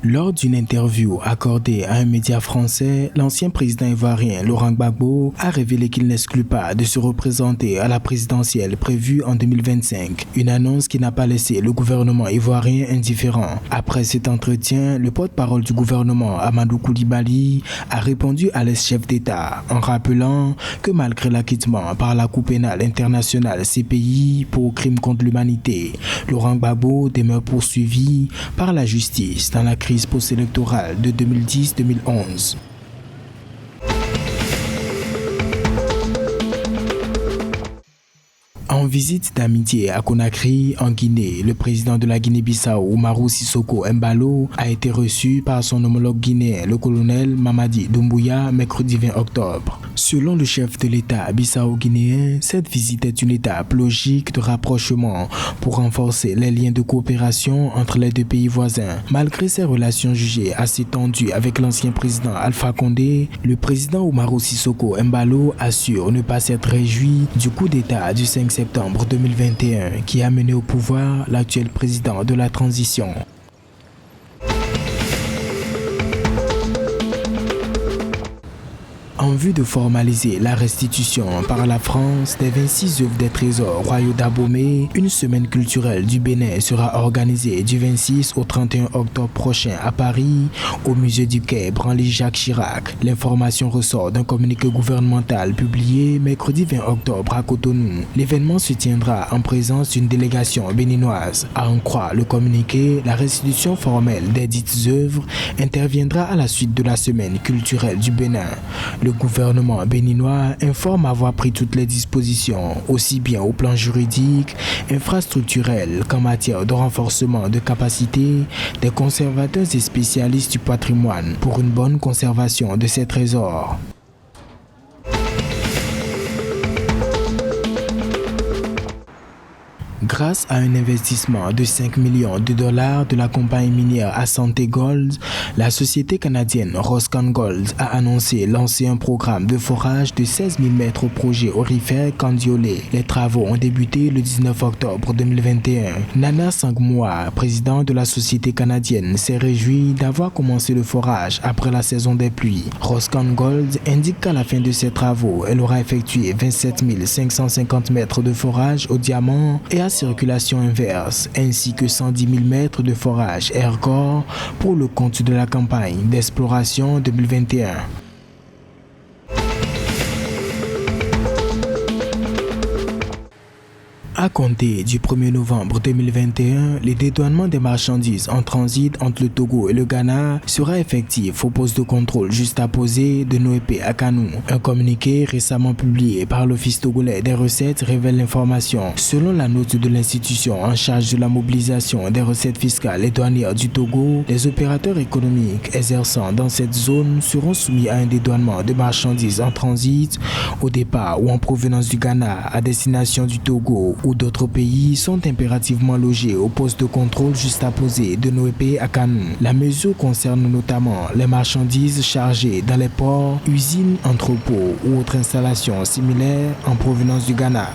Lors d'une interview accordée à un média français, l'ancien président ivoirien Laurent Gbagbo a révélé qu'il n'exclut pas de se représenter à la présidentielle prévue en 2025, une annonce qui n'a pas laissé le gouvernement ivoirien indifférent. Après cet entretien, le porte-parole du gouvernement Amadou Koulibaly a répondu à l'ex-chef d'État en rappelant que malgré l'acquittement par la Cour pénale internationale CPI pour crimes contre l'humanité, Laurent Gbagbo demeure poursuivi par la justice dans la crise post-électorale de 2010-2011. En visite d'amitié à Conakry, en Guinée, le président de la Guinée-Bissau, Umaru Sissoco Embalo, a été reçu par son homologue guinéen, le colonel Mamadi Doumbouya, mercredi 20 octobre. Selon le chef de l'État bissau-guinéen, cette visite est une étape logique de rapprochement pour renforcer les liens de coopération entre les deux pays voisins. Malgré ses relations jugées assez tendues avec l'ancien président Alpha Condé, le président Umaru Sissoco Embalo assure ne pas s'être réjoui du coup d'État du 5 septembre 2021 qui a mené au pouvoir l'actuel président de la transition. En vue de formaliser la restitution par la France des 26 œuvres des trésors royaux d'Abomey, une semaine culturelle du Bénin sera organisée du 26 au 31 octobre prochain à Paris, au musée du Quai Branly-Jacques Chirac. L'information ressort d'un communiqué gouvernemental publié mercredi 20 octobre à Cotonou. L'événement se tiendra en présence d'une délégation béninoise. À en croire le communiqué, la restitution formelle des dites œuvres interviendra à la suite de la semaine culturelle du Bénin. Le gouvernement béninois informe avoir pris toutes les dispositions, aussi bien au plan juridique, infrastructurel qu'en matière de renforcement de capacité des conservateurs et spécialistes du patrimoine pour une bonne conservation de ces trésors. Grâce à un investissement de 5 millions de dollars de la compagnie minière Asante Gold, la société canadienne Roscan Gold a annoncé lancer un programme de forage de 16 000 mètres au projet aurifère Candiolé. Les travaux ont débuté le 19 octobre 2021. Nana Sangmoa, président de la société canadienne, s'est réjoui d'avoir commencé le forage après la saison des pluies. Roscan Gold indique qu'à la fin de ces travaux, elle aura effectué 27 550 mètres de forage au diamant et à circulation inverse, ainsi que 110 000 mètres de forage air-core pour le compte de la campagne d'exploration 2021. À compter du 1er novembre 2021, le dédouanement des marchandises en transit entre le Togo et le Ghana sera effectif au poste de contrôle juste apposé de Noépé à Kanou. Un communiqué récemment publié par l'Office togolais des recettes révèle l'information. Selon la note de l'institution en charge de la mobilisation des recettes fiscales et douanières du Togo, les opérateurs économiques exerçant dans cette zone seront soumis à un dédouanement de marchandises en transit au départ ou en provenance du Ghana à destination du Togo ou d'autres pays sont impérativement logés au poste de contrôle juste apposé de Noépé à Kanou. La mesure concerne notamment les marchandises chargées dans les ports, usines, entrepôts ou autres installations similaires en provenance du Ghana.